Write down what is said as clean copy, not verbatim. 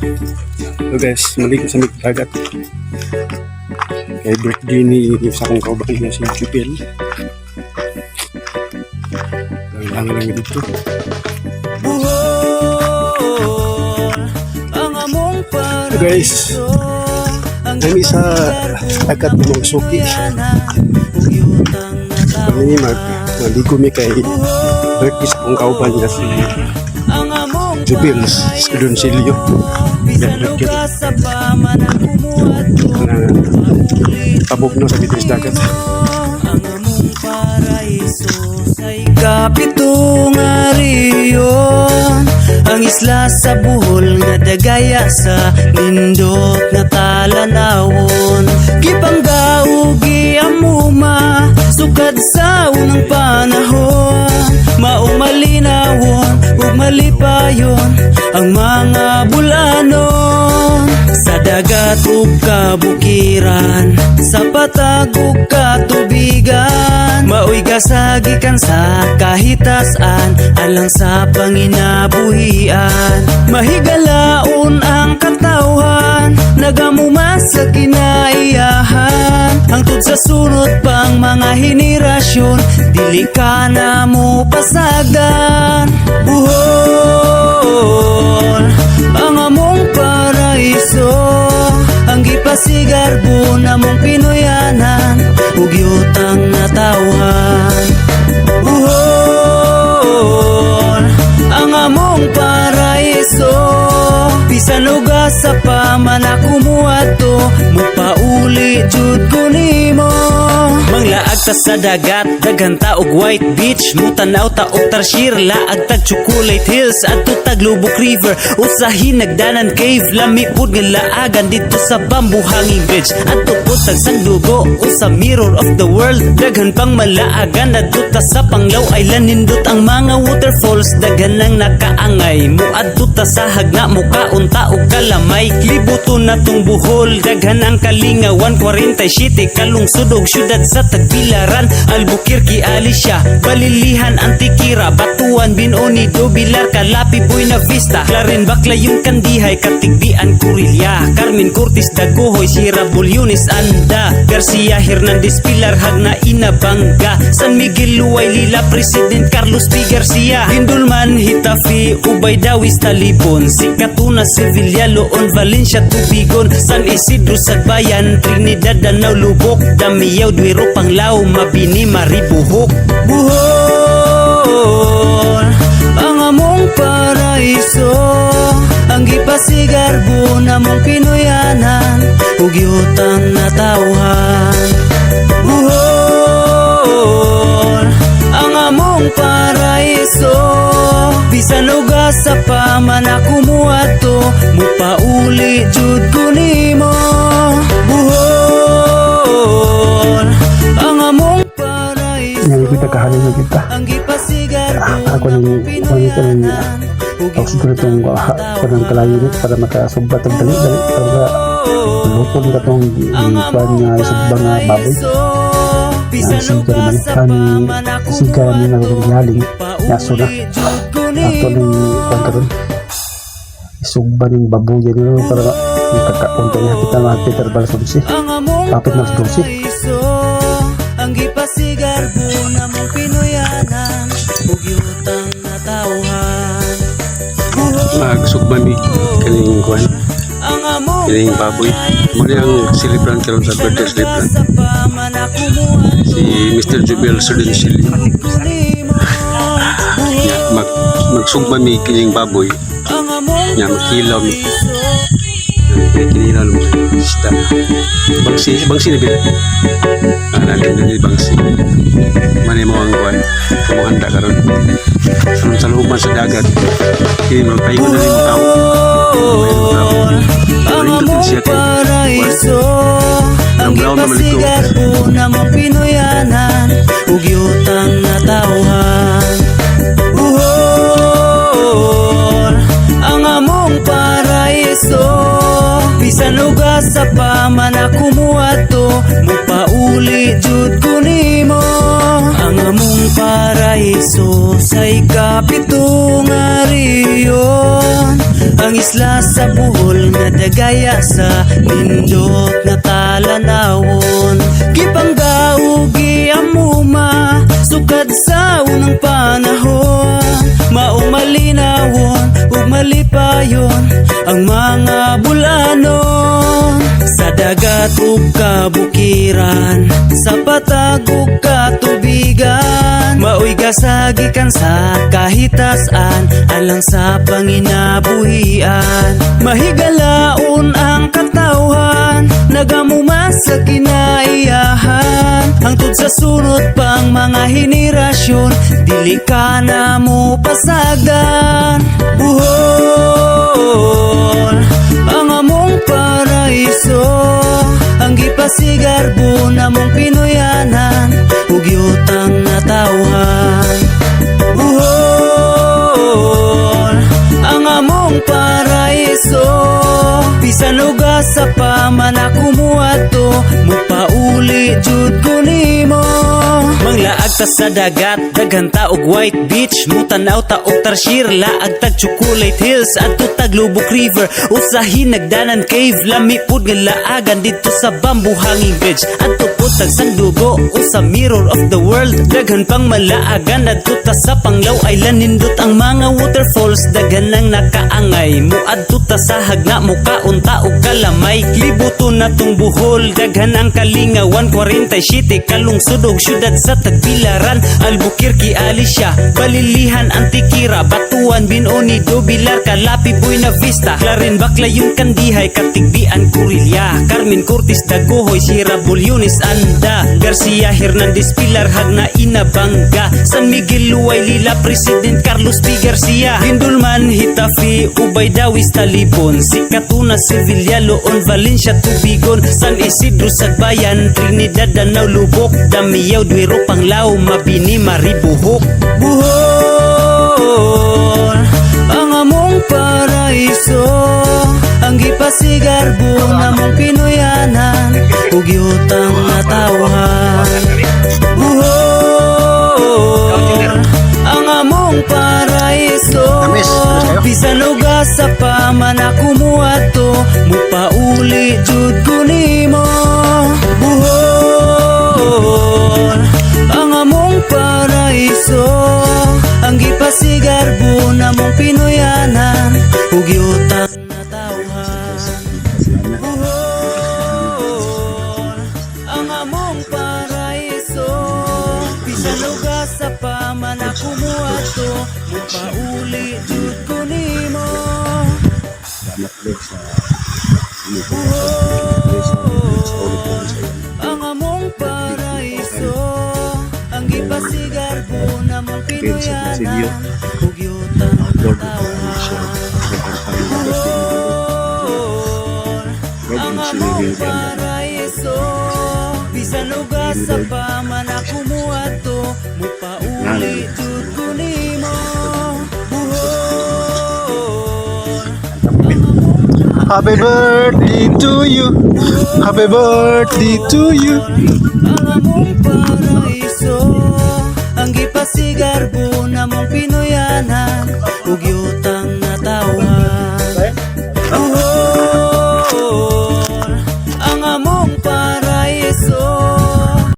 So guys, maligo sa may dagat. Kay birthday ni sa akong kauban niya si Jupel. Lang lang dito. So guys, kami sa dagat ng mga suki. Kami maligo mi kay birthday sa akong kauban niya si Jupel sa Donsilio. Tabog na sa bitis dagat. Kapitong ariyon ang isla sa buhol nga dagaya sa nindot nga talanawon. Gipanggaugi amuma sukad sa unang panahon. Maumalinawon ug malipayon ang mga bulanon. Sa dagat ug kabukiran, sa patag ug katubigan, maoy kasagikan sa kahitasan alang sa panginabuhian. Mahigalaon ang katawhan, nagamuma sa kinaiyahan. Hangtod sa sunod pang mga henerasyon, dili ka na mo pasagdan. Buhol ang among paraiso, ang gipasigarbo na mong Pinoyanan ug yutang natawhan. Buhol ang among paraiso, bisan uga sa paman ako muadto, mupauli jud ko nimo. Manglaag ta sa dagat, daghan ta og White Beach, mutanaw ta og Tarsier, laag tag Chocolate Hills, adto tag Lubok River, usahin nagdanan cave, lami pud nga laagan dito sa Bamboo Hanging Bridge, adto pud tag Sandugo usa Mirror of the World, daghan pang malaagan, adto ta sa Panglao Island, nindot ang mga waterfalls, daghan nang nakaangay, muadto ta sa Hagna, mukaunta og Kalamay, libuton na tong Bohol, daghan ang Kalingawan, 47 kalungsod og syudad sa Tagbilaran, Albuquerque, Alicia, Balilihan, Antikira, Batuan, Binonido, Bilar, Calapi, Buena Vista, Claren, Baclayon, Kandihay, Katigbian, Curilya, Carmen Cortis, Dagohoy, Sierra Bulyones, Anda, Garcia, Hernandez, Pilar, Hagna, Inabanga, San Miguel, Luay, Lila, President Carlos P. Garcia, Hindulman, Hitafi, Ubay, Dawis, Talipon, Sikatuna, Sevilla, Loon, Valencia, Tubigon, San Isidro, Sagbayan, Trinidad, Danau, Lubok, Damiao, Duero, Panglao, Mabini, Maribuhok. Buhol ang among paraiso, ang gipasigarbo na mong Pinoyanan ug yutang natawhan. Buhol ang among paraiso, bisan uga sa paman ako muadto, mupauli jud ko nimo. Buhol ang among paraiso, Yang kita kahalin na kita. ang gipasigarbo Ako na nang mong Pinoyanan ug ako siguro itong kanang kalayunit para makasubrat ang dali-dali para lupon ka itong kuhan nga isang mga baboy ang siga naman siga namin na naghaling yaso na ato ng kuhan ka ron isugba ng baboy yan para makakapunta niya kita mga Peter Balsonsi tapit na sa dosi ang gipasigarbo na mong Pinoyanan ug yutang natawhan. magsugba ni kaning kuhan kaning baboy muli ang celebrant karon sa birthday celebrant si Mr. Jubel sa Donsilio magsugba mi kaning baboy nya makilaw mi kinilaw mo isda bangsi na bil natin na bangsi mani mo ang kuhan kumuhanda karon sa looban sa dagat kini mo tayo na rin tao ang among paraiso, ang gipasigarbo na mong Pinoyanan ug yutang natawhan. Buhol ang among paraiso, bisan uga sa paman ako muadto, mupauli jud ko nimo. Ang among paraiso sa ikapitong ariyon, Ang isla sa Bohol nga dagaya sa nindot nga talanawon. Gipanggaugi amuma sukad sa unang panahon. Maumalinawon ug malipayon ang mga bulanon. Sa dagat ug kabukiran, sa patag ug katubigan, maoy gasagikan sa kahitasan alang sa panginabuhian. Mahigalaon ang katawhan, nagamuma sa kinaiyahan. Hangtod sa sunod pang mga henerasyon, dili ka na mo pasagdan. Buhol ang among paraiso, ang gipasigarbo na mong Pinoyanan ug yutang natawhan. Buhol ang among paraiso, bisan uga sa paman ako muadto, mupauli jud ko nimo. Manglaag ta sa dagat, daghan ta og White Beach, mutanaw ta og Tarsier, laag tag Chocolate Hills adto tag Lubok River, usahin nagdanan cave, lami pud nga laagan dito sa Bamboo Hanging Bridge, adto pud tag Sandugo o sa Mirror of the World, daghan pang malaagan adto ta sa Panglao Island, nindot ang mga waterfalls, daghan nang nakaangay, muadto ta sa Hagna, mukaunta og Kalamay, libuton na tong Bohol, daghan ang Kalingawan, 47 kalungsod og syudad sa Tagbilaran, Albuquerque, Alicia, Balilihan, Antikira, Batuan, Binonido, Bilar, Calapi, Buena Vista, Clarin, Baclayon, Kandihay, Katigbian, Corillia, Carmen Cortis, Dagohoy, Sierra Bulyones, Anda, Garcia, Hernandez, Pilar, Hagna, Inabanga, San Miguel, Luay, Lila, President Carlos P. Garcia, Lindulman, Hitafi, Ubay, Dawis, Talibon, Sikatuna, Sevilla, Loon, Valencia, Tubigon, San Isidro, Sagbayan, Trinidad, Danau, Lubok, Damiao, Duero, Panglao, Mabini, Maribuhok. Buhol ang among paraiso, ang gipasigarbo na mong Pinoyanan ug yutang natawhan. Buhol ang among paraiso, bisan uga sa paman ako muadto, mupauli jud ko nimo. Buhol ang among paraiso, ang gipasigarbo na mong Pinoyanan ug yutang natawhan. Buhol ang among paraiso, bisan uga sa paman ako muadto, mupauli jud ko nimo. Ang among paraiso, ang gipasigarbo na mong Pinoyanan ug yutang natawhan. Ang among paraiso, bisan uga sa paman ako muadto, mupauli jud ko nimo. Happy birthday to you. Happy birthday to you. Ang among paraiso,